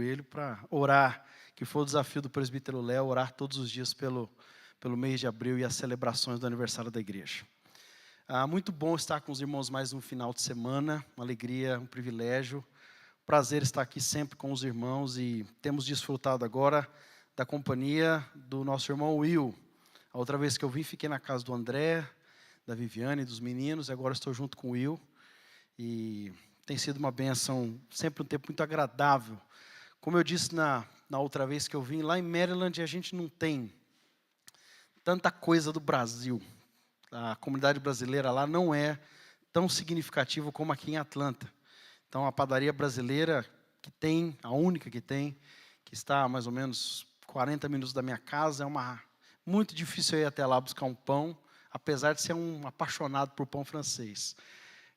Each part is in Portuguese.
Ele para orar, que foi o desafio do presbítero Léo, orar todos os dias pelo mês de abril e as celebrações do aniversário da igreja. Muito bom estar com os irmãos mais um final de semana, uma alegria, um privilégio, prazer estar aqui sempre com os irmãos e temos desfrutado agora da companhia do nosso irmão Will. A outra vez que eu vim, fiquei na casa do André, da Viviane, dos meninos, e agora estou junto com o Will e tem sido uma bênção, sempre um tempo muito agradável. Como eu disse na outra vez que eu vim, lá em Maryland a gente não tem tanta coisa do Brasil. A comunidade brasileira lá não é tão significativa como aqui em Atlanta. Então a padaria brasileira que tem, a única que tem, que está a mais ou menos 40 minutos da minha casa, muito difícil eu ir até lá buscar um pão, apesar de ser um apaixonado por pão francês.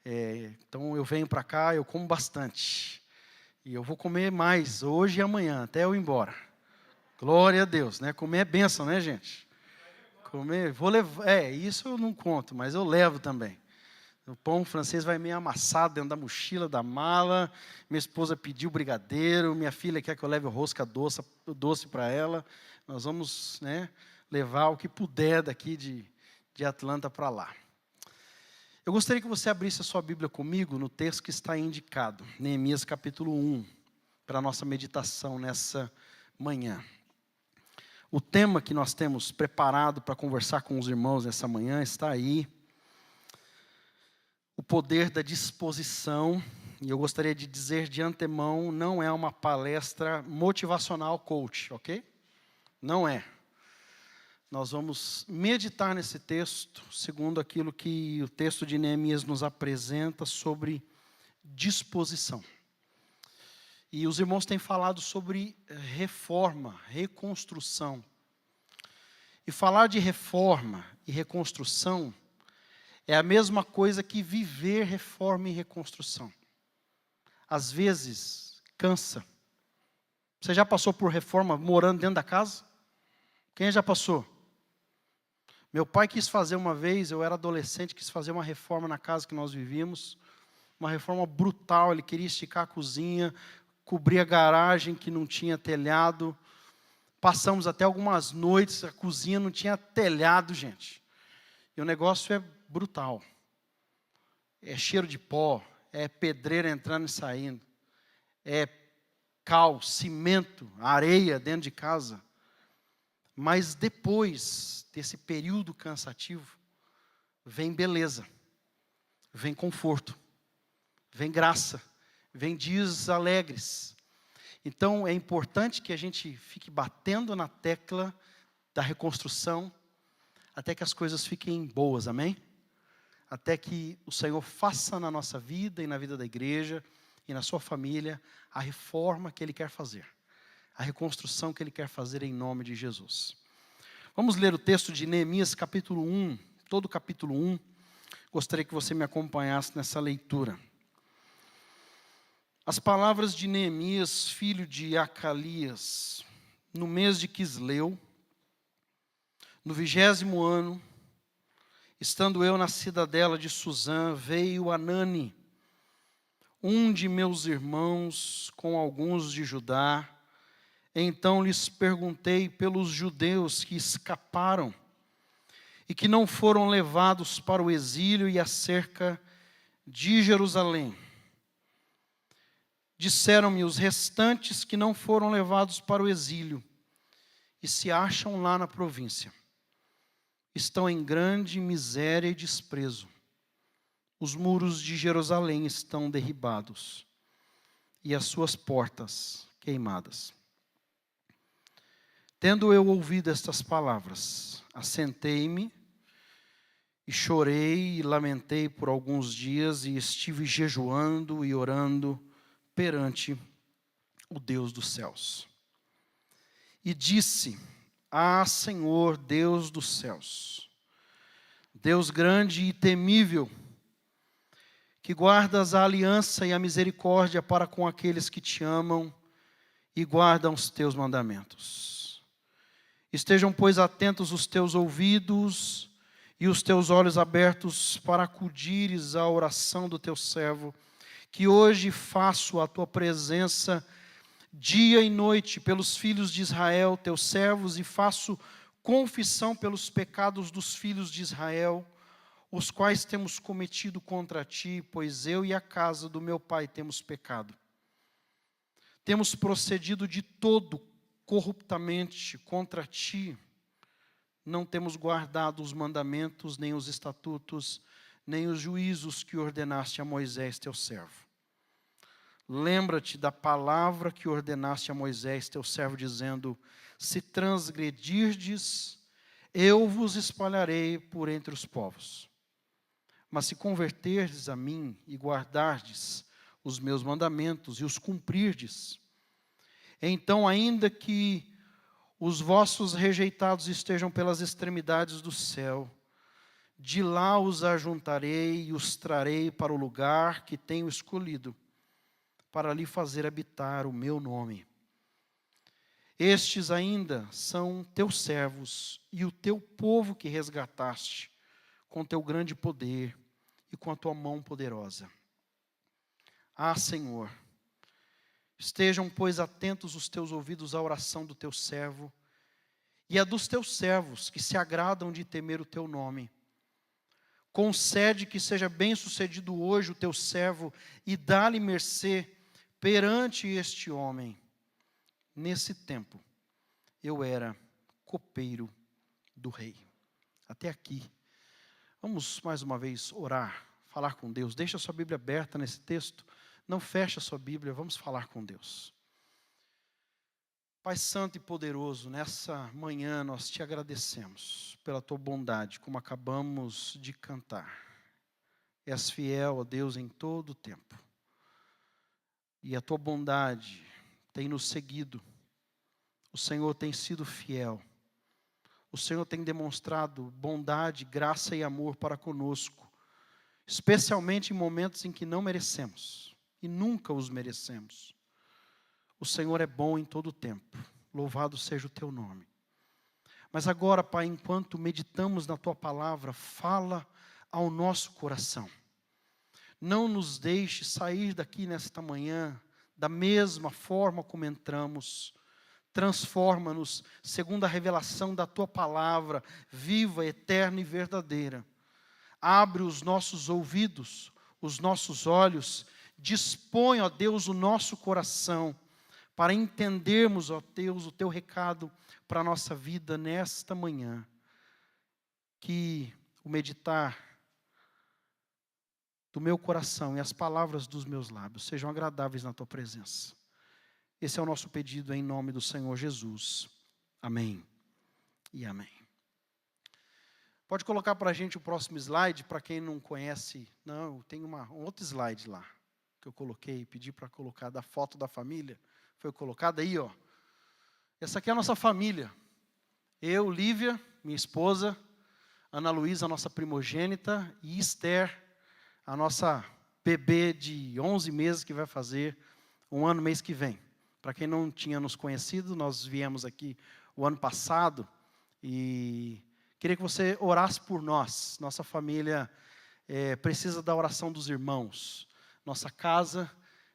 Então eu venho para cá, eu como bastante. E eu vou comer mais hoje e amanhã, até eu ir embora. Glória a Deus, né? Comer é bênção, né, gente? Comer, vou levar, isso eu não conto, mas eu levo também. O pão francês vai meio amassado dentro da mochila, da mala. Minha esposa pediu brigadeiro, minha filha quer que eu leve rosca doce para ela. Nós vamos, né, levar o que puder daqui de Atlanta para lá. Eu gostaria que você abrisse a sua Bíblia comigo no texto que está indicado, Neemias capítulo 1, para a nossa meditação nessa manhã. O tema que nós temos preparado para conversar com os irmãos nessa manhã está aí, o poder da disposição, e eu gostaria de dizer de antemão, não é uma palestra motivacional coach, ok? Não é. Nós vamos meditar nesse texto, segundo aquilo que o texto de Neemias nos apresenta sobre disposição. E os irmãos têm falado sobre reforma, reconstrução. E falar de reforma e reconstrução é a mesma coisa que viver reforma e reconstrução. Às vezes, cansa. Você já passou por reforma morando dentro da casa? Quem já passou? Meu pai quis fazer uma vez, eu era adolescente, quis fazer uma reforma na casa que nós vivíamos, uma reforma brutal, ele queria esticar a cozinha, cobrir a garagem que não tinha telhado, passamos até algumas noites, a cozinha não tinha telhado, gente, e o negócio é brutal, é cheiro de pó, é pedreira entrando e saindo, é cal, cimento, areia dentro de casa. Mas depois desse período cansativo, vem beleza, vem conforto, vem graça, vem dias alegres. Então é importante que a gente fique batendo na tecla da reconstrução, até que as coisas fiquem boas, amém? Até que o Senhor faça na nossa vida e na vida da igreja e na sua família a reforma que Ele quer fazer. A reconstrução que Ele quer fazer em nome de Jesus. Vamos ler o texto de Neemias capítulo 1, todo o capítulo 1. Gostaria que você me acompanhasse nessa leitura. As palavras de Neemias, filho de Acalias, no mês de Quisleu, no 20º ano, estando eu na cidadela de Suzã, veio Anani, um de meus irmãos, com alguns de Judá. Então lhes perguntei pelos judeus que escaparam e que não foram levados para o exílio e acerca de Jerusalém. Disseram-me os restantes que não foram levados para o exílio e se acham lá na província. Estão em grande miséria e desprezo. Os muros de Jerusalém estão derribados e as suas portas queimadas. Tendo eu ouvido estas palavras, assentei-me e chorei e lamentei por alguns dias e estive jejuando e orando perante o Deus dos céus. E disse: Senhor, Deus dos céus, Deus grande e temível, que guardas a aliança e a misericórdia para com aqueles que te amam e guardam os teus mandamentos. Estejam, pois, atentos os teus ouvidos e os teus olhos abertos para acudires à oração do teu servo, que hoje faço a tua presença dia e noite pelos filhos de Israel, teus servos, e faço confissão pelos pecados dos filhos de Israel, os quais temos cometido contra ti, pois eu e a casa do meu pai temos pecado. Temos procedido de todo corruptamente contra ti, não temos guardado os mandamentos, nem os estatutos, nem os juízos que ordenaste a Moisés, teu servo. Lembra-te da palavra que ordenaste a Moisés, teu servo, dizendo: se transgredirdes, eu vos espalharei por entre os povos. Mas se converterdes a mim e guardardes os meus mandamentos e os cumprirdes, então, ainda que os vossos rejeitados estejam pelas extremidades do céu, de lá os ajuntarei e os trarei para o lugar que tenho escolhido, para ali fazer habitar o meu nome. Estes ainda são teus servos e o teu povo que resgataste com teu grande poder e com a tua mão poderosa. Ah, Senhor, estejam, pois, atentos os teus ouvidos à oração do teu servo e a dos teus servos que se agradam de temer o teu nome. Concede que seja bem-sucedido hoje o teu servo e dá-lhe mercê perante este homem. Nesse tempo, eu era copeiro do rei. Até aqui. Vamos mais uma vez orar, falar com Deus. Deixa a sua Bíblia aberta nesse texto. Não feche a sua Bíblia, vamos falar com Deus. Pai Santo e Poderoso, nessa manhã nós te agradecemos pela tua bondade, como acabamos de cantar. És fiel a Deus em todo o tempo. E a tua bondade tem nos seguido. O Senhor tem sido fiel. O Senhor tem demonstrado bondade, graça e amor para conosco, especialmente em momentos em que não merecemos e nunca os merecemos. O Senhor é bom em todo o tempo. Louvado seja o teu nome. Mas agora, Pai, enquanto meditamos na tua palavra, fala ao nosso coração. Não nos deixe sair daqui nesta manhã da mesma forma como entramos. Transforma-nos segundo a revelação da tua palavra, viva, eterna e verdadeira. Abre os nossos ouvidos, os nossos olhos, dispõe, ó Deus, o nosso coração, para entendermos, ó Deus, o teu recado para a nossa vida nesta manhã. Que o meditar do meu coração e as palavras dos meus lábios sejam agradáveis na tua presença. Esse é o nosso pedido em nome do Senhor Jesus. Amém e amém. Pode colocar para a gente o próximo slide, para quem não conhece. Não, tem um outro slide lá, que eu coloquei, pedi para colocar da foto da família. Foi colocada aí, ó. Essa aqui é a nossa família. Eu, Lívia, minha esposa, Ana Luísa, a nossa primogênita, e Esther, a nossa bebê de 11 meses, que vai fazer um ano mês que vem. Para quem não tinha nos conhecido, nós viemos aqui o ano passado e queria que você orasse por nós. Nossa família precisa da oração dos irmãos. Nossa casa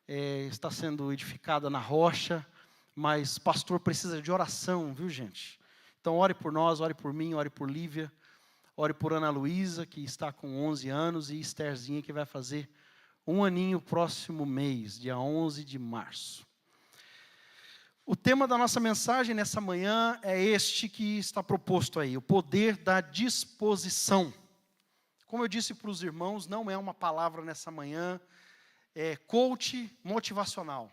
está sendo edificada na rocha, mas pastor precisa de oração, viu, gente? Então ore por nós, ore por mim, ore por Lívia, ore por Ana Luísa, que está com 11 anos, e Estherzinha, que vai fazer um aninho próximo mês, dia 11 de março. O tema da nossa mensagem nessa manhã é este que está proposto aí, o poder da disposição. Como eu disse para os irmãos, não é uma palavra nessa manhã coach motivacional.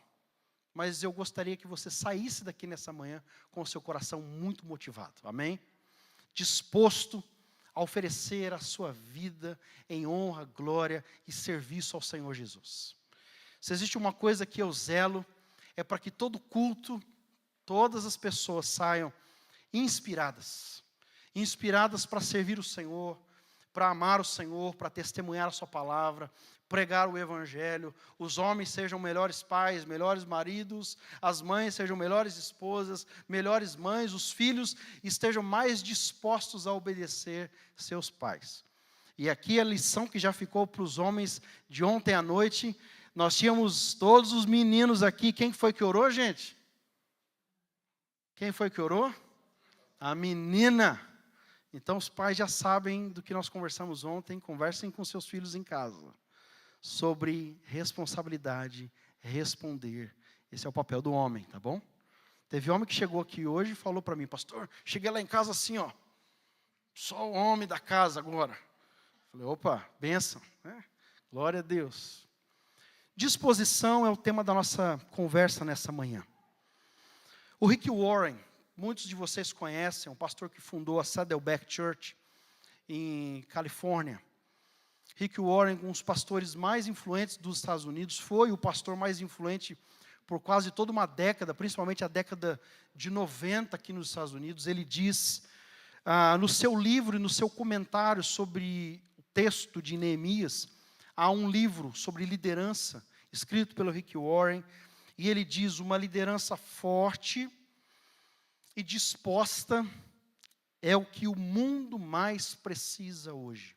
Mas eu gostaria que você saísse daqui nessa manhã com o seu coração muito motivado, amém? Disposto a oferecer a sua vida em honra, glória e serviço ao Senhor Jesus. Se existe uma coisa que eu zelo, é para que todo culto, todas as pessoas saiam inspiradas. Inspiradas para servir o Senhor, para amar o Senhor, para testemunhar a sua palavra, pregar o Evangelho. Os homens sejam melhores pais, melhores maridos, as mães sejam melhores esposas, melhores mães, os filhos estejam mais dispostos a obedecer seus pais. E aqui a lição que já ficou para os homens de ontem à noite: Nós tínhamos todos os meninos aqui. Quem foi que orou, gente? Quem foi que orou? A menina. Então os pais já sabem do que nós conversamos ontem. Conversem com seus filhos em casa. Sobre responsabilidade, responder. Esse é o papel do homem, tá bom? Teve homem que chegou aqui hoje e falou para mim: pastor, cheguei lá em casa assim, ó. Só o homem da casa agora. Falei, opa, bênção. Glória a Deus. Disposição é o tema da nossa conversa nessa manhã. O Rick Warren, muitos de vocês conhecem, um pastor que fundou a Saddleback Church em Califórnia. Rick Warren, um dos pastores mais influentes dos Estados Unidos, foi o pastor mais influente por quase toda uma década, principalmente a década de 90 aqui nos Estados Unidos. Ele diz, no seu livro e no seu comentário sobre o texto de Neemias, há um livro sobre liderança, escrito pelo Rick Warren, e ele diz: uma liderança forte e disposta é o que o mundo mais precisa hoje.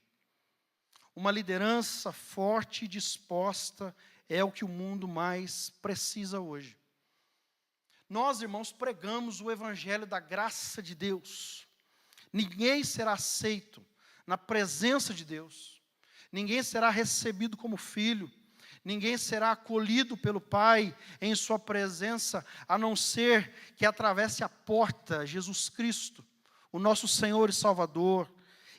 Uma liderança forte e disposta é o que o mundo mais precisa hoje. Nós, irmãos, pregamos o evangelho da graça de Deus. Ninguém será aceito na presença de Deus. Ninguém será recebido como filho. Ninguém será acolhido pelo Pai em sua presença, a não ser que atravesse a porta, Jesus Cristo, o nosso Senhor e Salvador,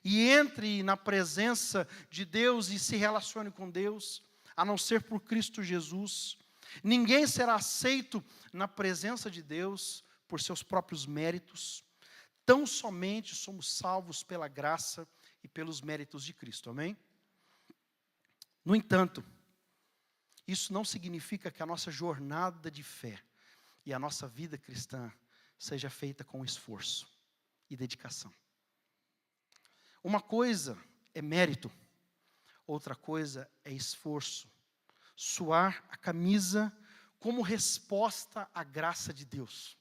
e entre na presença de Deus e se relacione com Deus, a não ser por Cristo Jesus. Ninguém será aceito na presença de Deus por seus próprios méritos. Tão somente somos salvos pela graça e pelos méritos de Cristo, amém? No entanto, isso não significa que a nossa jornada de fé e a nossa vida cristã seja feita com esforço e dedicação. Uma coisa é mérito, outra coisa é esforço. Suar a camisa como resposta à graça de Deus.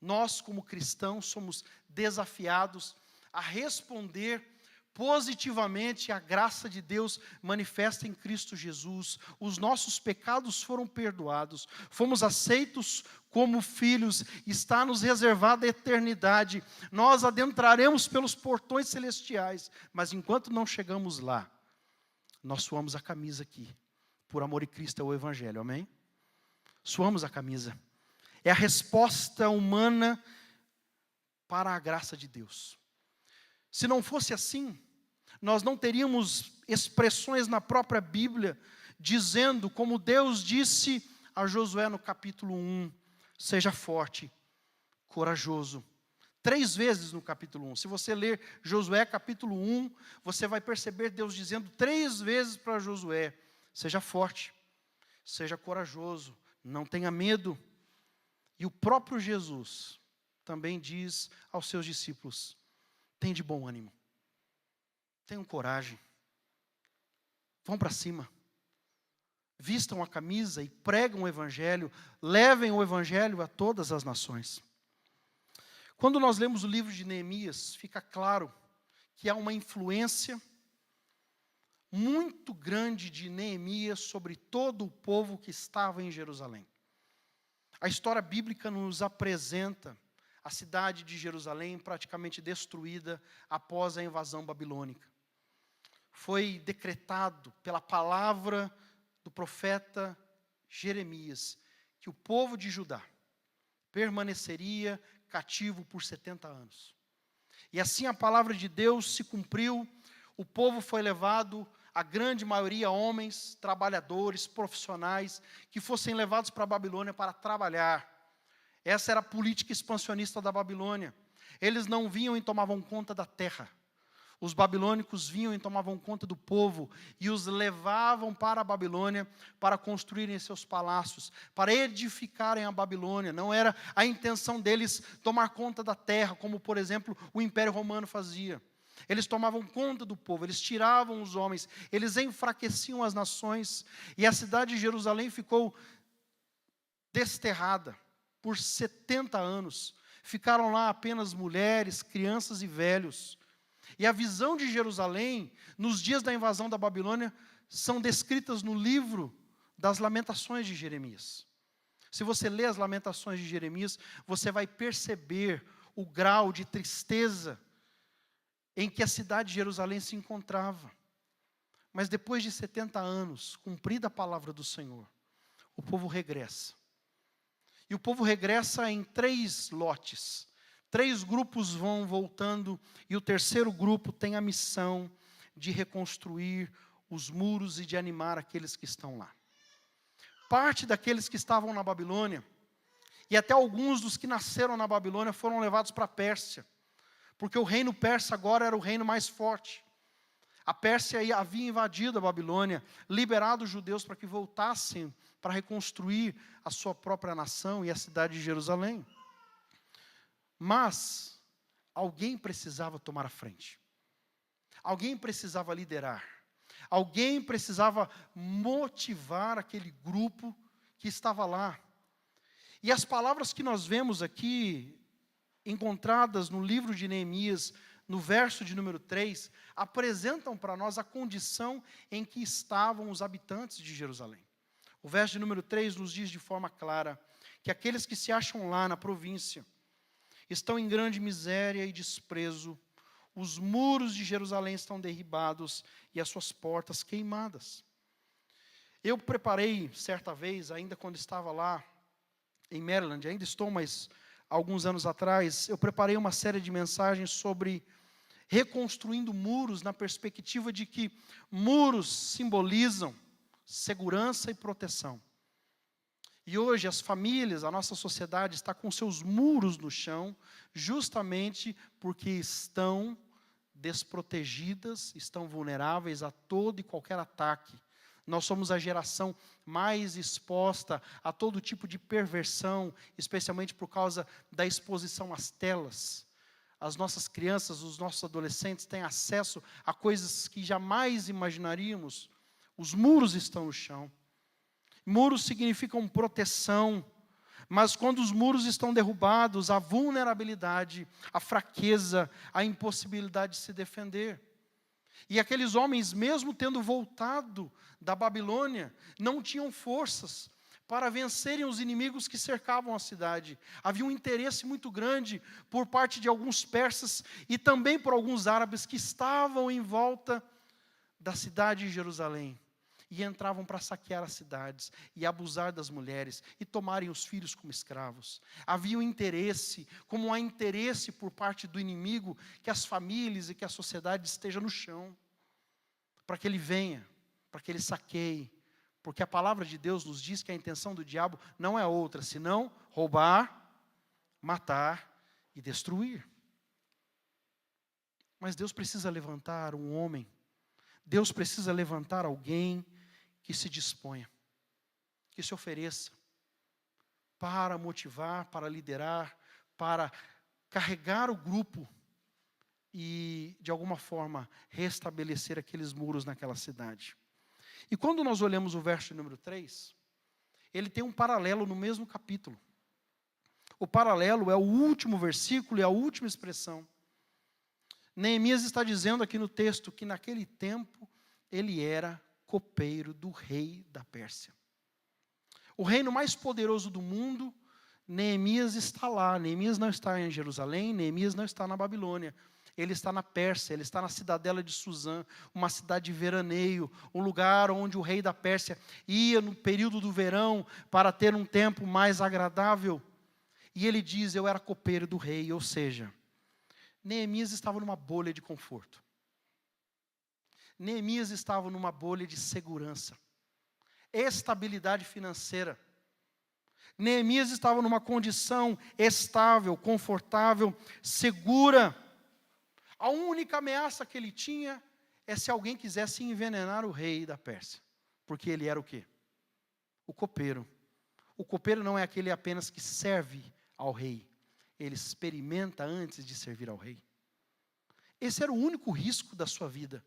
Nós, como cristãos, somos desafiados a responder positivamente à graça de Deus manifesta em Cristo Jesus. Os nossos pecados foram perdoados, fomos aceitos como filhos, está nos reservada a eternidade. Nós adentraremos pelos portões celestiais, mas enquanto não chegamos lá, nós suamos a camisa aqui. Por amor de Cristo é o Evangelho, amém? Suamos a camisa. É a resposta humana para a graça de Deus. Se não fosse assim, nós não teríamos expressões na própria Bíblia dizendo, como Deus disse a Josué no capítulo 1, seja forte, corajoso. 3 vezes no capítulo 1. Se você ler Josué capítulo 1, você vai perceber Deus dizendo 3 vezes para Josué, seja forte, seja corajoso, não tenha medo. E o próprio Jesus também diz aos seus discípulos, tem de bom ânimo, tenham coragem, vão para cima, vistam a camisa e pregam o Evangelho, levem o Evangelho a todas as nações. Quando nós lemos o livro de Neemias, fica claro que há uma influência muito grande de Neemias sobre todo o povo que estava em Jerusalém. A história bíblica nos apresenta a cidade de Jerusalém praticamente destruída após a invasão babilônica. Foi decretado pela palavra do profeta Jeremias que o povo de Judá permaneceria cativo por 70 anos. E assim a palavra de Deus se cumpriu, o povo foi levado, a grande maioria homens, trabalhadores, profissionais, que fossem levados para a Babilônia para trabalhar. Essa era a política expansionista da Babilônia. Eles não vinham e tomavam conta da terra. Os babilônicos vinham e tomavam conta do povo e os levavam para a Babilônia para construírem seus palácios, para edificarem a Babilônia. Não era a intenção deles tomar conta da terra, como, por exemplo, o Império Romano fazia. Eles tomavam conta do povo, eles tiravam os homens, eles enfraqueciam as nações. E a cidade de Jerusalém ficou desterrada por 70 anos. Ficaram lá apenas mulheres, crianças e velhos. E a visão de Jerusalém, nos dias da invasão da Babilônia, são descritas no livro das Lamentações de Jeremias. Se você lê as Lamentações de Jeremias, você vai perceber o grau de tristeza em que a cidade de Jerusalém se encontrava. Mas depois de 70 anos, cumprida a palavra do Senhor, o povo regressa. E o povo regressa em 3 lotes. 3 grupos vão voltando, e o terceiro grupo tem a missão de reconstruir os muros e de animar aqueles que estão lá. Parte daqueles que estavam na Babilônia, e até alguns dos que nasceram na Babilônia, foram levados para a Pérsia, porque o reino persa agora era o reino mais forte. A Pérsia havia invadido a Babilônia, liberado os judeus para que voltassem para reconstruir a sua própria nação e a cidade de Jerusalém. Mas alguém precisava tomar a frente. Alguém precisava liderar. Alguém precisava motivar aquele grupo que estava lá. E as palavras que nós vemos aqui, encontradas no livro de Neemias, no verso de número 3, apresentam para nós a condição em que estavam os habitantes de Jerusalém. O verso de número 3 nos diz de forma clara que aqueles que se acham lá na província estão em grande miséria e desprezo. Os muros de Jerusalém estão derribados e as suas portas queimadas. Eu preparei, certa vez, ainda quando estava lá em Maryland, ainda estou, mas alguns anos atrás, eu preparei uma série de mensagens sobre reconstruindo muros, na perspectiva de que muros simbolizam segurança e proteção. E hoje as famílias, a nossa sociedade está com seus muros no chão, justamente porque estão desprotegidas, estão vulneráveis a todo e qualquer ataque. Nós somos a geração mais exposta a todo tipo de perversão, especialmente por causa da exposição às telas. As nossas crianças, os nossos adolescentes têm acesso a coisas que jamais imaginaríamos. Os muros estão no chão. Muros significam proteção, mas quando os muros estão derrubados, a vulnerabilidade, a fraqueza, a impossibilidade de se defender. E aqueles homens, mesmo tendo voltado da Babilônia, não tinham forças para vencerem os inimigos que cercavam a cidade. Havia um interesse muito grande por parte de alguns persas e também por alguns árabes que estavam em volta da cidade de Jerusalém. E entravam para saquear as cidades, e abusar das mulheres, e tomarem os filhos como escravos. Havia um interesse, como há interesse por parte do inimigo, que as famílias e que a sociedade esteja no chão, para que ele venha, para que ele saqueie. Porque a palavra de Deus nos diz que a intenção do diabo não é outra, senão roubar, matar e destruir. Mas Deus precisa levantar um homem, Deus precisa levantar alguém que se disponha, que se ofereça para motivar, para liderar, para carregar o grupo e, de alguma forma, restabelecer aqueles muros naquela cidade. E quando nós olhamos o verso número 3, ele tem um paralelo no mesmo capítulo. O paralelo é o último versículo e a última expressão. Neemias está dizendo aqui no texto que naquele tempo ele era copeiro do rei da Pérsia. O reino mais poderoso do mundo, Neemias está lá. Neemias não está em Jerusalém, Neemias não está na Babilônia. Ele está na Pérsia, ele está na cidadela de Suzã, uma cidade de veraneio, um lugar onde o rei da Pérsia ia no período do verão para ter um tempo mais agradável. E ele diz, eu era copeiro do rei, ou seja, Neemias estava numa bolha de conforto. Neemias estava numa bolha de segurança, estabilidade financeira. Neemias estava numa condição estável, confortável, segura. A única ameaça que ele tinha é se alguém quisesse envenenar o rei da Pérsia. Porque ele era o quê? O copeiro. O copeiro não é aquele apenas que serve ao rei. Ele experimenta antes de servir ao rei. Esse era o único risco da sua vida.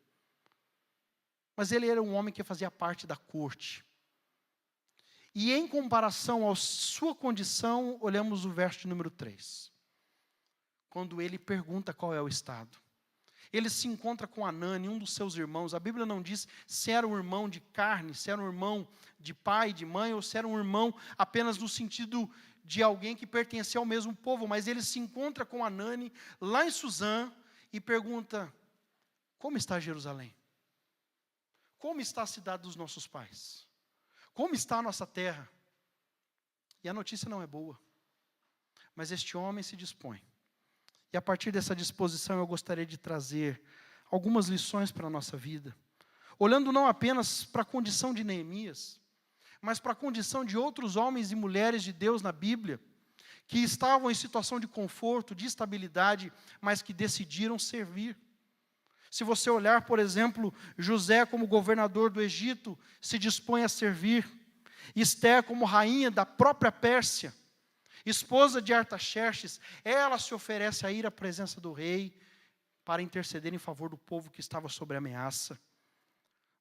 Mas ele era um homem que fazia parte da corte. E em comparação à sua condição, olhamos o verso de número 3. Quando ele pergunta qual é o estado. Ele se encontra com Anani, um dos seus irmãos. A Bíblia não diz se era um irmão de carne, se era um irmão de pai, de mãe, ou se era um irmão apenas no sentido de alguém que pertencia ao mesmo povo. Mas ele se encontra com Anani lá em Suzã e pergunta: como está Jerusalém? Como está a cidade dos nossos pais? Como está a nossa terra? E a notícia não é boa. Mas este homem se dispõe. E a partir dessa disposição eu gostaria de trazer algumas lições para a nossa vida. Olhando não apenas para a condição de Neemias, mas para a condição de outros homens e mulheres de Deus na Bíblia, que estavam em situação de conforto, de estabilidade, mas que decidiram servir. Se você olhar, por exemplo, José como governador do Egito, se dispõe a servir. Esther como rainha da própria Pérsia, esposa de Artaxerxes, ela se oferece a ir à presença do rei para interceder em favor do povo que estava sob ameaça.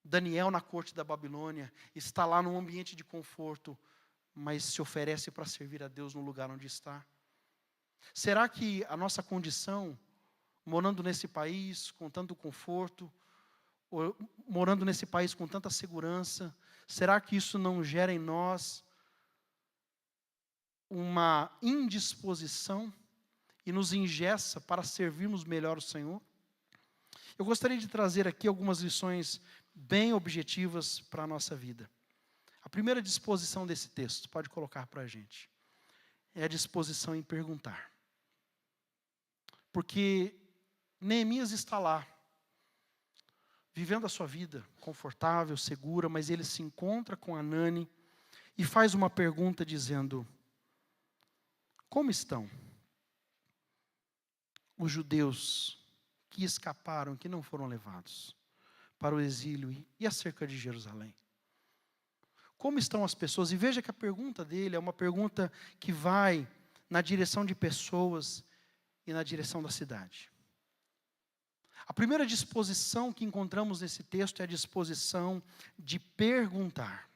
Daniel na corte da Babilônia está lá num ambiente de conforto, mas se oferece para servir a Deus no lugar onde está. Será que a nossa condição, morando nesse país com tanto conforto, ou morando nesse país com tanta segurança, será que isso não gera em nós uma indisposição e nos engessa para servirmos melhor o Senhor? Eu gostaria de trazer aqui algumas lições bem objetivas para a nossa vida. A primeira disposição desse texto, pode colocar para a gente, é a disposição em perguntar. Porque Neemias está lá, vivendo a sua vida confortável, segura, mas ele se encontra com Anani e faz uma pergunta dizendo: como estão os judeus que escaparam, que não foram levados para o exílio e acerca de Jerusalém? Como estão as pessoas? E veja que a pergunta dele é uma pergunta que vai na direção de pessoas e na direção da cidade. A primeira disposição que encontramos nesse texto é a disposição de perguntar.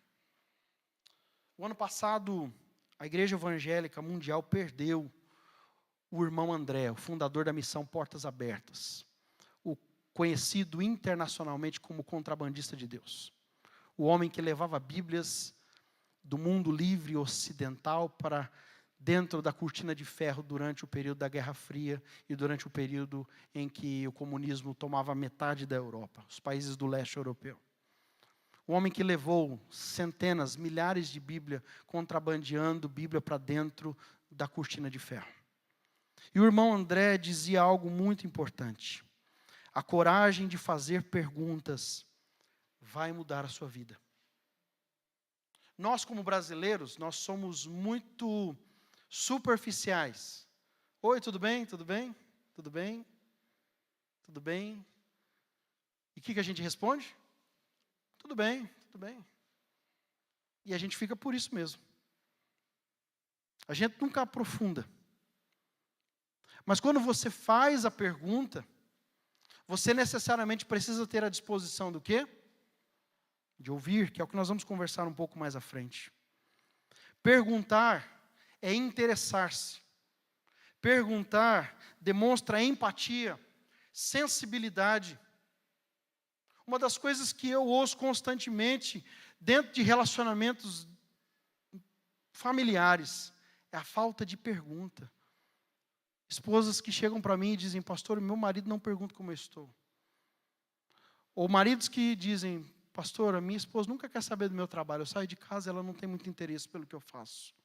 O ano passado, a Igreja Evangélica Mundial perdeu o irmão André, o fundador da missão Portas Abertas, o conhecido internacionalmente como contrabandista de Deus. O homem que levava Bíblias do mundo livre ocidental para dentro da cortina de ferro durante o período da Guerra Fria e durante o período em que o comunismo tomava metade da Europa, os países do leste europeu. O homem que levou centenas, milhares de Bíblia, contrabandeando Bíblia para dentro da cortina de ferro. E o irmão André dizia algo muito importante: a coragem de fazer perguntas vai mudar a sua vida. Nós, como brasileiros, nós somos muito superficiais. Oi, tudo bem? Tudo bem? Tudo bem? Tudo bem? E o que a gente responde? Tudo bem, tudo bem. E a gente fica por isso mesmo. A gente nunca aprofunda. Mas quando você faz a pergunta, você necessariamente precisa ter a disposição do quê? De ouvir, que é o que nós vamos conversar um pouco mais à frente. Perguntar é interessar-se. Perguntar demonstra empatia, sensibilidade. Uma das coisas que eu ouço constantemente dentro de relacionamentos familiares é a falta de pergunta. Esposas que chegam para mim e dizem: pastor, meu marido não pergunta como eu estou. Ou maridos que dizem: pastor, a minha esposa nunca quer saber do meu trabalho. Eu saio de casa, ela não tem muito interesse pelo que eu faço.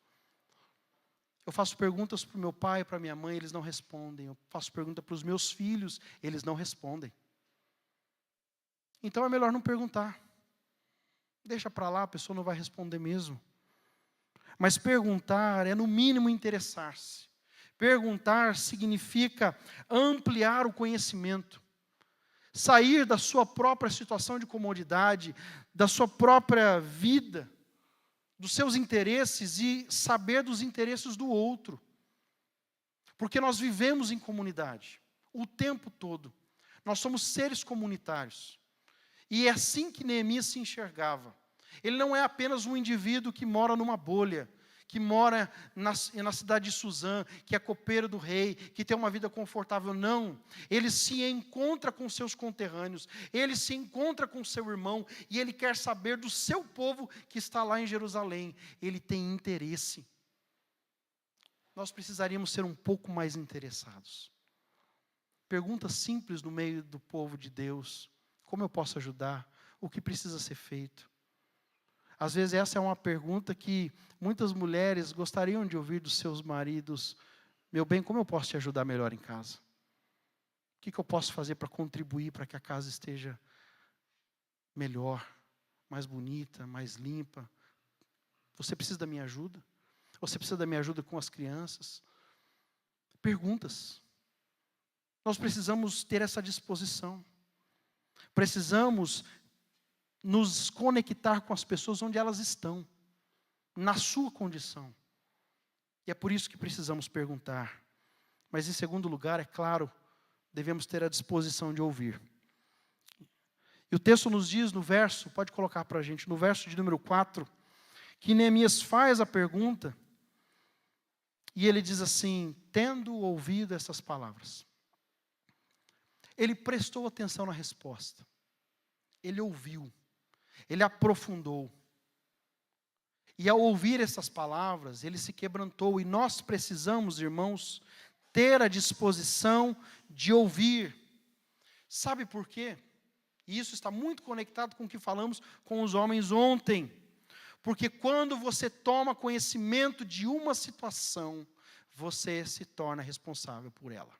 Eu faço perguntas para o meu pai, para a minha mãe, eles não respondem. Eu faço pergunta para os meus filhos, eles não respondem. Então é melhor não perguntar. Deixa para lá, a pessoa não vai responder mesmo. Mas perguntar é no mínimo interessar-se. Perguntar significa ampliar o conhecimento. Sair da sua própria situação de comodidade, da sua própria vida, dos seus interesses e saber dos interesses do outro. Porque nós vivemos em comunidade o tempo todo. Nós somos seres comunitários. E é assim que Neemias se enxergava. Ele não é apenas um indivíduo que mora numa bolha, que mora na cidade de Suzã, que é copeiro do rei, que tem uma vida confortável. Não. Ele se encontra com seus conterrâneos, ele se encontra com seu irmão, e ele quer saber do seu povo que está lá em Jerusalém. Ele tem interesse. Nós precisaríamos ser um pouco mais interessados. Pergunta simples no meio do povo de Deus: como eu posso ajudar? O que precisa ser feito? Às vezes essa é uma pergunta que muitas mulheres gostariam de ouvir dos seus maridos: meu bem, como eu posso te ajudar melhor em casa? O que eu posso fazer para contribuir para que a casa esteja melhor, mais bonita, mais limpa? Você precisa da minha ajuda? Você precisa da minha ajuda com as crianças? Perguntas. Nós precisamos ter essa disposição. Precisamos nos conectar com as pessoas onde elas estão, na sua condição. E é por isso que precisamos perguntar. Mas, em segundo lugar, é claro, devemos ter a disposição de ouvir. E o texto nos diz no verso, pode colocar para a gente, no verso de número 4, que Neemias faz a pergunta, e ele diz assim: tendo ouvido essas palavras. Ele prestou atenção na resposta. Ele ouviu. Ele aprofundou. E ao ouvir essas palavras, ele se quebrantou. E nós precisamos, irmãos, ter a disposição de ouvir. Sabe por quê? E isso está muito conectado com o que falamos com os homens ontem. Porque quando você toma conhecimento de uma situação, você se torna responsável por ela.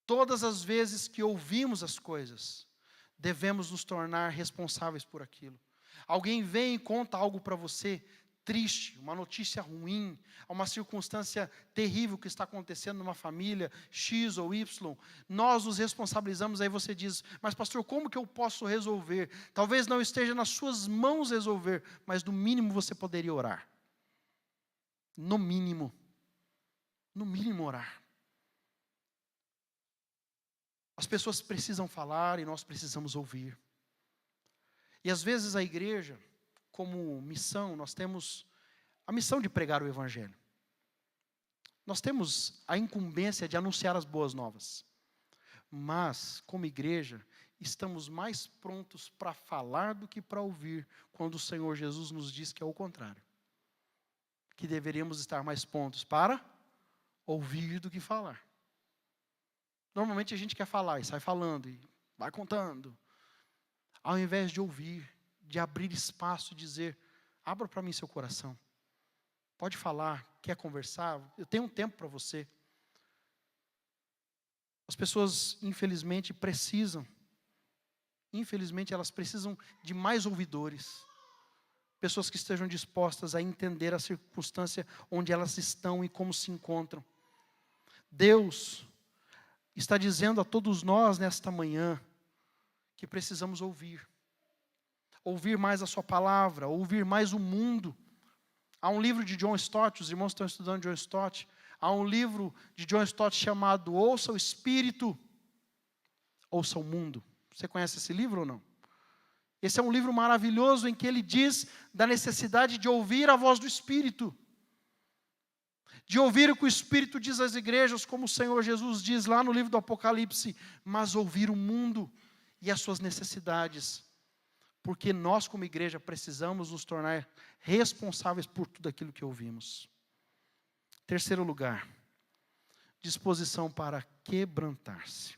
Todas as vezes que ouvimos as coisas, devemos nos tornar responsáveis por aquilo. Alguém vem e conta algo para você triste, uma notícia ruim, uma circunstância terrível que está acontecendo numa família X ou Y, nós nos responsabilizamos. Aí você diz: mas pastor, como que eu posso resolver? Talvez não esteja nas suas mãos resolver, mas no mínimo você poderia orar. No mínimo orar. As pessoas precisam falar e nós precisamos ouvir. E às vezes a igreja, como missão, nós temos a missão de pregar o Evangelho. Nós temos a incumbência de anunciar as boas novas. Mas, como igreja, estamos mais prontos para falar do que para ouvir, quando o Senhor Jesus nos diz que é o contrário. Que deveríamos estar mais prontos para ouvir do que falar. Normalmente a gente quer falar e sai falando e vai contando. Ao invés de ouvir, de abrir espaço e dizer: abra para mim seu coração. Pode falar, quer conversar, eu tenho um tempo para você. As pessoas, infelizmente, elas precisam de mais ouvidores. Pessoas que estejam dispostas a entender a circunstância onde elas estão e como se encontram. Deus está dizendo a todos nós nesta manhã que precisamos ouvir. Ouvir mais a sua palavra, ouvir mais o mundo. Há um livro de John Stott, os irmãos estão estudando John Stott. Há um livro de John Stott chamado Ouça o Espírito, Ouça o Mundo. Você conhece esse livro ou não? Esse é um livro maravilhoso em que ele diz da necessidade de ouvir a voz do Espírito. De ouvir o que o Espírito diz às igrejas, como o Senhor Jesus diz lá no livro do Apocalipse, mas ouvir o mundo e as suas necessidades. Porque nós, como igreja, precisamos nos tornar responsáveis por tudo aquilo que ouvimos. Terceiro lugar, disposição para quebrantar-se.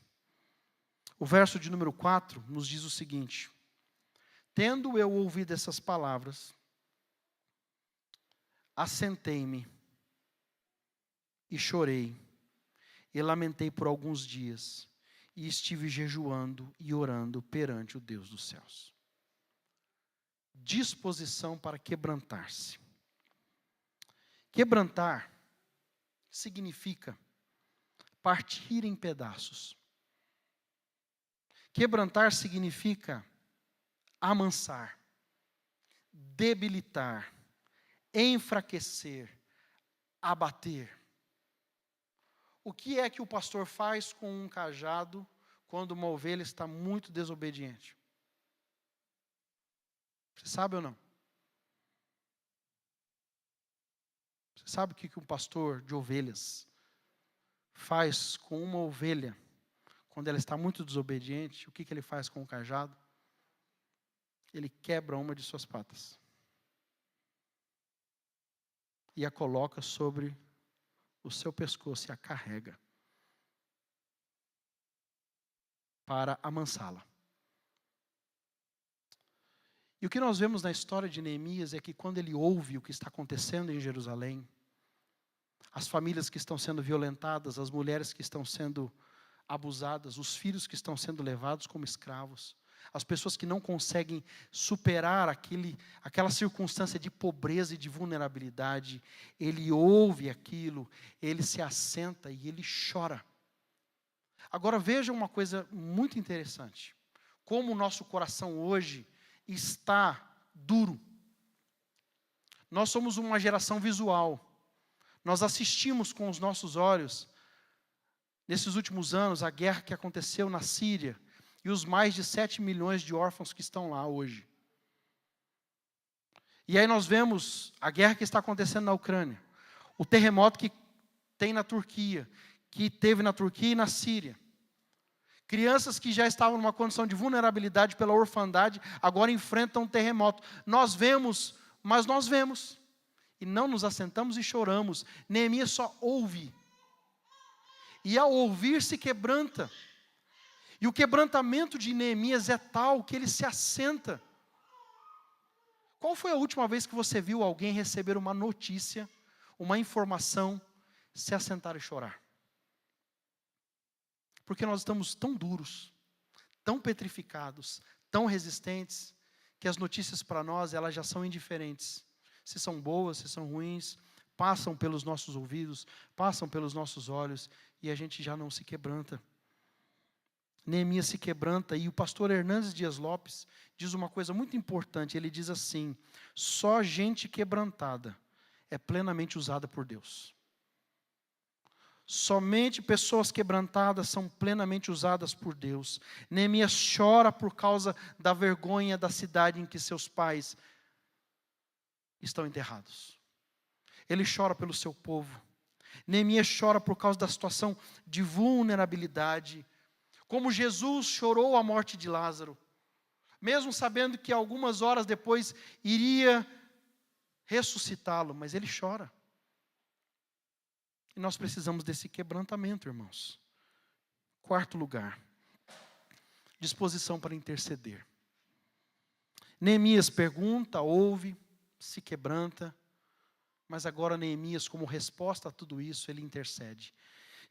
O verso de número 4 nos diz o seguinte: tendo eu ouvido essas palavras, assentei-me e chorei, e lamentei por alguns dias, e estive jejuando e orando perante o Deus dos céus. Disposição para quebrantar-se. Quebrantar significa partir em pedaços. Quebrantar significa amansar, debilitar, enfraquecer, abater. O que é que o pastor faz com um cajado quando uma ovelha está muito desobediente? Você sabe ou não? Você sabe o que um pastor de ovelhas faz com uma ovelha quando ela está muito desobediente? O que ele faz com o cajado? Ele quebra uma de suas patas e a coloca sobre o seu pescoço e a carrega para amansá-la. E o que nós vemos na história de Neemias é que quando ele ouve o que está acontecendo em Jerusalém, as famílias que estão sendo violentadas, as mulheres que estão sendo abusadas, os filhos que estão sendo levados como escravos, as pessoas que não conseguem superar aquela circunstância de pobreza e de vulnerabilidade, ele ouve aquilo, ele se assenta e ele chora. Agora veja uma coisa muito interessante, como o nosso coração hoje está duro. Nós somos uma geração visual. Nós assistimos com os nossos olhos, nesses últimos anos, a guerra que aconteceu na Síria e os mais de 7 milhões de órfãos que estão lá hoje. E aí nós vemos a guerra que está acontecendo na Ucrânia, o terremoto que tem na Turquia, que teve na Turquia e na Síria. Crianças que já estavam numa condição de vulnerabilidade pela orfandade, agora enfrentam um terremoto. Nós vemos, mas nós vemos. E não nos assentamos e choramos. Neemias só ouve. E ao ouvir se quebranta. E o quebrantamento de Neemias é tal que ele se assenta. Qual foi a última vez que você viu alguém receber uma notícia, uma informação, se assentar e chorar? Porque nós estamos tão duros, tão petrificados, tão resistentes, que as notícias para nós, elas já são indiferentes. Se são boas, se são ruins, passam pelos nossos ouvidos, passam pelos nossos olhos, e a gente já não se quebranta. Neemias se quebranta, e o pastor Hernandes Dias Lopes diz uma coisa muito importante, ele diz assim: só gente quebrantada é plenamente usada por Deus. Somente pessoas quebrantadas são plenamente usadas por Deus. Neemias chora por causa da vergonha da cidade em que seus pais estão enterrados. Ele chora pelo seu povo. Neemias chora por causa da situação de vulnerabilidade. Como Jesus chorou a morte de Lázaro, mesmo sabendo que algumas horas depois iria ressuscitá-lo, mas ele chora. E nós precisamos desse quebrantamento, irmãos. Quarto lugar, disposição para interceder. Neemias pergunta, ouve, se quebranta, mas agora Neemias, como resposta a tudo isso, ele intercede.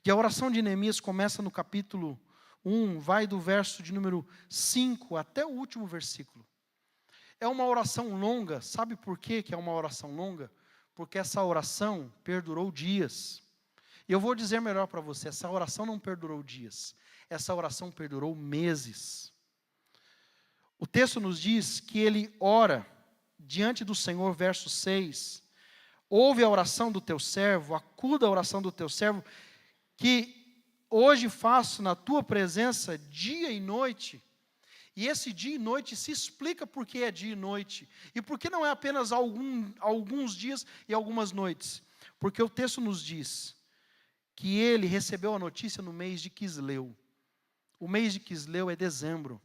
E a oração de Neemias começa no capítulo 1, vai do verso de número 5 até o último versículo. É uma oração longa, sabe por quê que é uma oração longa? Porque essa oração perdurou dias. E eu vou dizer melhor para você, essa oração não perdurou dias, essa oração perdurou meses. O texto nos diz que ele ora diante do Senhor, verso 6, ouve a oração do teu servo, acuda a oração do teu servo, que hoje faço na tua presença dia e noite. E esse dia e noite se explica por que é dia e noite, e por que não é apenas alguns dias e algumas noites. Porque o texto nos diz que ele recebeu a notícia no mês de Quisleu. O mês de Quisleu é dezembro.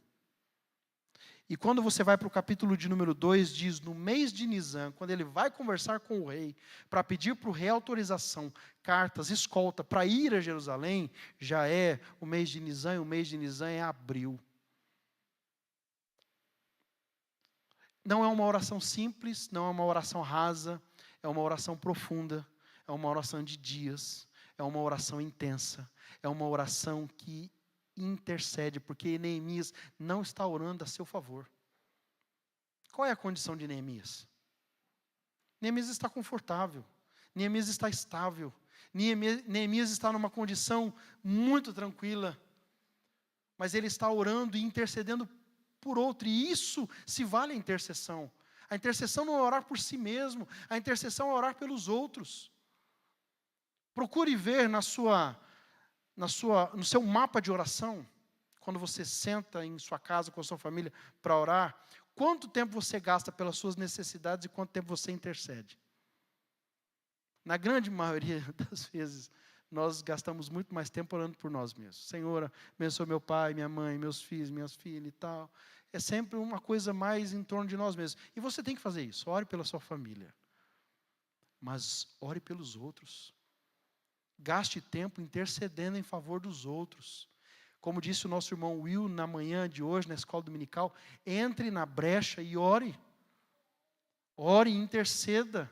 E quando você vai para o capítulo de número 2, diz, no mês de Nisan, quando ele vai conversar com o rei, para pedir para o rei autorização, cartas, escolta, para ir a Jerusalém, já é o mês de Nisan, e o mês de Nisan é abril. Não é uma oração simples, não é uma oração rasa, é uma oração profunda, é uma oração de dias, é uma oração intensa, é uma oração que intercede, porque Neemias não está orando a seu favor. Qual é a condição de Neemias? Neemias está confortável, Neemias está estável, Neemias está numa condição muito tranquila, mas ele está orando e intercedendo por outro, e isso se vale a intercessão. A intercessão não é orar por si mesmo, a intercessão é orar pelos outros. Procure ver no seu mapa de oração, quando você senta em sua casa com a sua família para orar, quanto tempo você gasta pelas suas necessidades e quanto tempo você intercede. Na grande maioria das vezes, nós gastamos muito mais tempo orando por nós mesmos. Senhor, abençoa meu pai, minha mãe, meus filhos, minhas filhas e tal. É sempre uma coisa mais em torno de nós mesmos. E você tem que fazer isso. Ore pela sua família. Mas ore pelos outros. Gaste tempo intercedendo em favor dos outros. Como disse o nosso irmão Will na manhã de hoje, na escola dominical, entre na brecha e ore. Ore e interceda.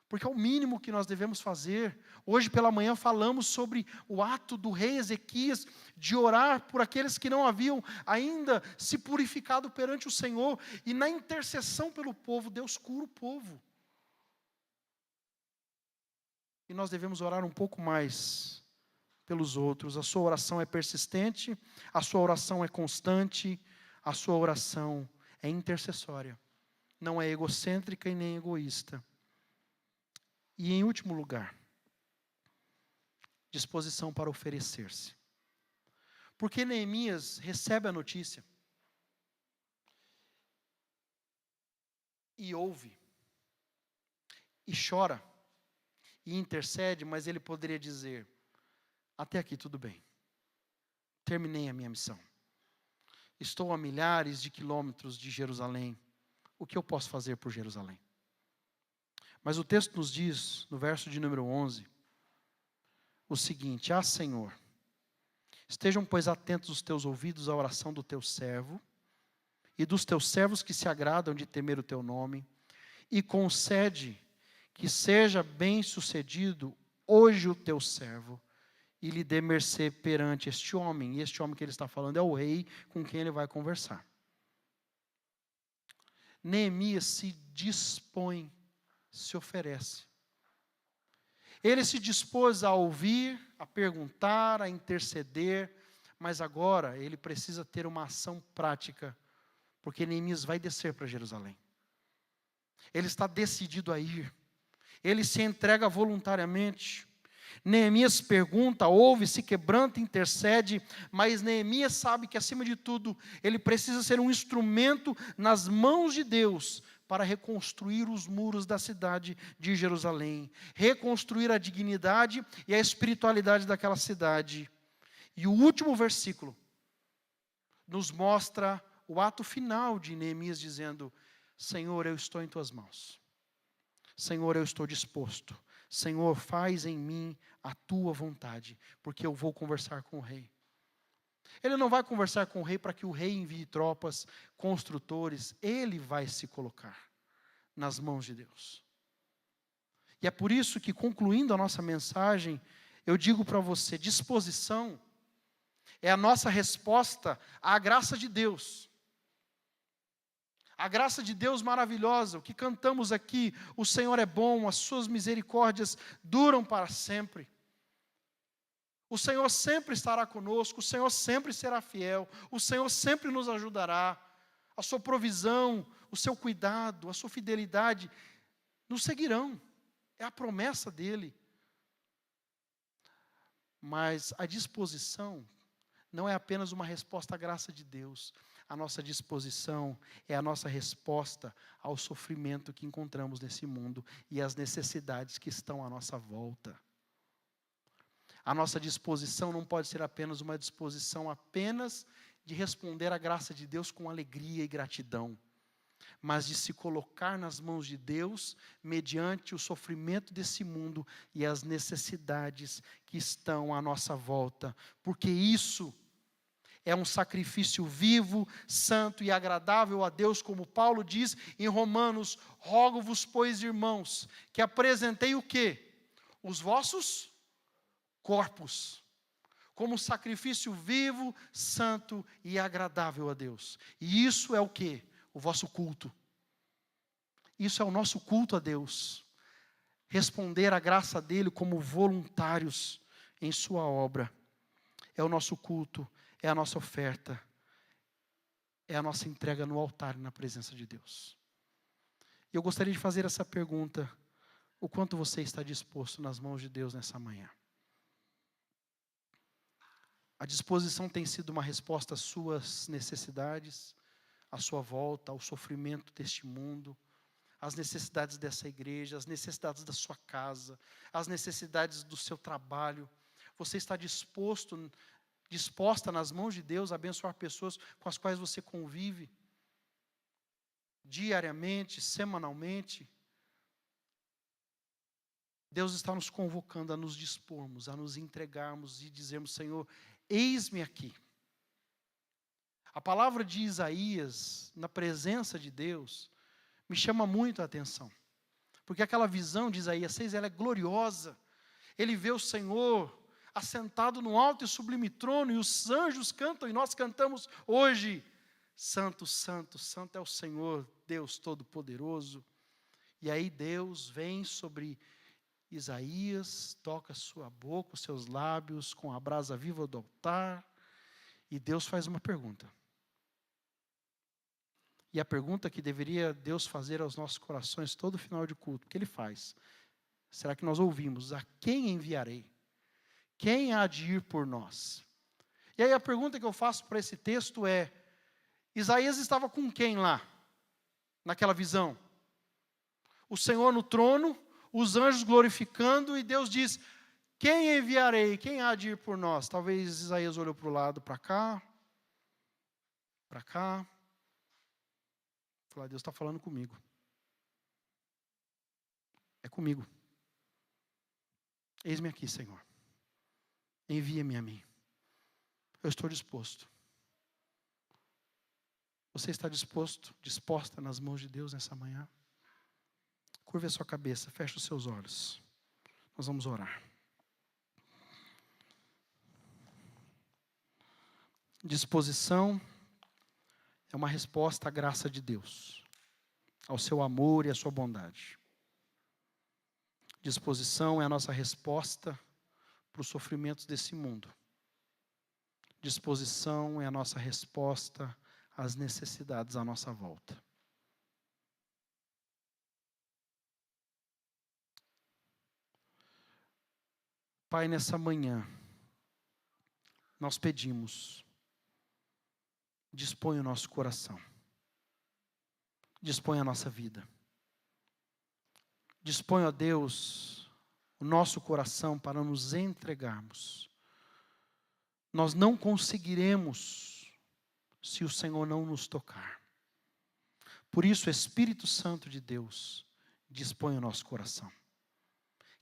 Porque é o mínimo que nós devemos fazer. Hoje pela manhã falamos sobre o ato do rei Ezequias de orar por aqueles que não haviam ainda se purificado perante o Senhor. E na intercessão pelo povo, Deus cura o povo. E nós devemos orar um pouco mais pelos outros. A sua oração é persistente, a sua oração é constante, a sua oração é intercessória. Não é egocêntrica e nem egoísta. E em último lugar, disposição para oferecer-se. Porque Neemias recebe a notícia e ouve, e chora, e intercede, mas ele poderia dizer, até aqui tudo bem, terminei a minha missão. Estou a milhares de quilômetros de Jerusalém, o que eu posso fazer por Jerusalém? Mas o texto nos diz, no verso de número 11, o seguinte: Ah, Senhor, estejam, pois, atentos os teus ouvidos à oração do teu servo e dos teus servos que se agradam de temer o teu nome, e concede que seja bem-sucedido hoje o teu servo, e lhe dê mercê perante este homem. E este homem que ele está falando é o rei com quem ele vai conversar. Neemias se dispõe, se oferece. Ele se dispôs a ouvir, a perguntar, a interceder, mas agora ele precisa ter uma ação prática, porque Neemias vai descer para Jerusalém. Ele está decidido a ir. Ele se entrega voluntariamente. Neemias pergunta, ouve, se quebranta, intercede, mas Neemias sabe que, acima de tudo, ele precisa ser um instrumento nas mãos de Deus para reconstruir os muros da cidade de Jerusalém, reconstruir a dignidade e a espiritualidade daquela cidade. E o último versículo nos mostra o ato final de Neemias dizendo: Senhor, eu estou em tuas mãos. Senhor, eu estou disposto. Senhor, faz em mim a tua vontade, porque eu vou conversar com o rei. Ele não vai conversar com o rei para que o rei envie tropas, construtores. Ele vai se colocar nas mãos de Deus. E é por isso que, concluindo a nossa mensagem, eu digo para você, disposição é a nossa resposta à graça de Deus. A graça de Deus maravilhosa, o que cantamos aqui, o Senhor é bom, as suas misericórdias duram para sempre. O Senhor sempre estará conosco, o Senhor sempre será fiel, o Senhor sempre nos ajudará. A sua provisão, o seu cuidado, a sua fidelidade nos seguirão. É a promessa dele. Mas a disposição não é apenas uma resposta à graça de Deus. A nossa disposição é a nossa resposta ao sofrimento que encontramos nesse mundo e às necessidades que estão à nossa volta. A nossa disposição não pode ser apenas uma disposição apenas de responder à graça de Deus com alegria e gratidão, mas de se colocar nas mãos de Deus mediante o sofrimento desse mundo e as necessidades que estão à nossa volta, porque isso é um sacrifício vivo, santo e agradável a Deus, como Paulo diz em Romanos: rogo-vos, pois, irmãos, que apresentei o quê? Os vossos corpos, como sacrifício vivo, santo e agradável a Deus. E isso é o quê? O vosso culto. Isso é o nosso culto a Deus. Responder à graça dele como voluntários em sua obra. É o nosso culto, é a nossa oferta, é a nossa entrega no altar, na presença de Deus. E eu gostaria de fazer essa pergunta: o quanto você está disposto nas mãos de Deus nessa manhã? A disposição tem sido uma resposta às suas necessidades, à sua volta, ao sofrimento deste mundo, as necessidades dessa igreja, as necessidades da sua casa, as necessidades do seu trabalho. Você está disposta nas mãos de Deus a abençoar pessoas com as quais você convive diariamente, semanalmente? Deus está nos convocando a nos dispormos, a nos entregarmos e dizermos: Senhor, eis-me aqui. A palavra de Isaías, na presença de Deus, me chama muito a atenção. Porque aquela visão de Isaías 6, ela é gloriosa. Ele vê o Senhor assentado no alto e sublime trono, e os anjos cantam, e nós cantamos hoje: Santo, Santo, Santo é o Senhor, Deus Todo-Poderoso. E aí Deus vem sobre Isaías, toca a sua boca, os seus lábios, com a brasa viva do altar, e Deus faz uma pergunta. E a pergunta que deveria Deus fazer aos nossos corações todo final de culto, o que Ele faz? Será que nós ouvimos: a quem enviarei? Quem há de ir por nós? E aí a pergunta que eu faço para esse texto é: Isaías estava com quem lá? Naquela visão? O Senhor no trono, os anjos glorificando, e Deus diz: quem enviarei? Quem há de ir por nós? Talvez Isaías olhou para o lado, para cá. Falou: Deus está falando comigo. É comigo. Eis-me aqui, Senhor. Envia-me a mim. Eu estou disposto. Você está disposta nas mãos de Deus nessa manhã? Curve a sua cabeça, feche os seus olhos. Nós vamos orar. Disposição é uma resposta à graça de Deus, ao seu amor e à sua bondade. Disposição é a nossa resposta para os sofrimentos desse mundo. Disposição é a nossa resposta às necessidades à nossa volta. Pai, nessa manhã, nós pedimos: dispõe o nosso coração, dispõe a nossa vida. Dispõe, ó Deus, o nosso coração para nos entregarmos. Nós não conseguiremos se o Senhor não nos tocar. Por isso, Espírito Santo de Deus, dispõe o nosso coração.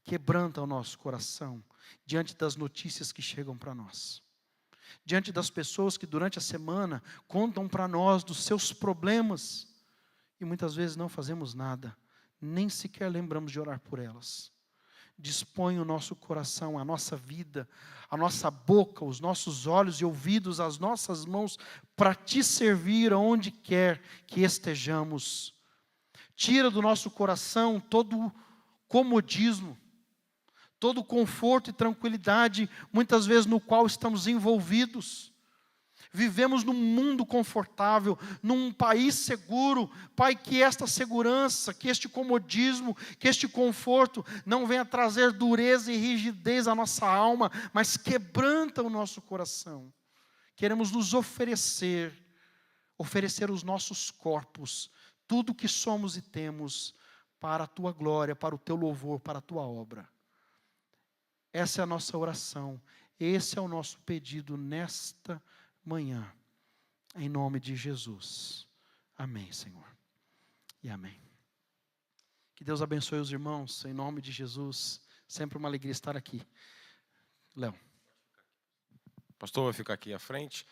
Quebranta o nosso coração diante das notícias que chegam para nós. Diante das pessoas que durante a semana contam para nós dos seus problemas e muitas vezes não fazemos nada, nem sequer lembramos de orar por elas. Dispõe o nosso coração, a nossa vida, a nossa boca, os nossos olhos e ouvidos, as nossas mãos, para Te servir aonde quer que estejamos. Tira do nosso coração todo o comodismo, todo o conforto e tranquilidade, muitas vezes no qual estamos envolvidos. Vivemos num mundo confortável, num país seguro. Pai, que esta segurança, que este comodismo, que este conforto não venha trazer dureza e rigidez à nossa alma, mas quebranta o nosso coração. Queremos nos oferecer os nossos corpos, tudo o que somos e temos, para a Tua glória, para o Teu louvor, para a Tua obra. Essa é a nossa oração, esse é o nosso pedido nesta manhã, em nome de Jesus. Amém, Senhor. E amém. Que Deus abençoe os irmãos, em nome de Jesus. Sempre uma alegria estar aqui. Léo. Pastor vai ficar aqui à frente.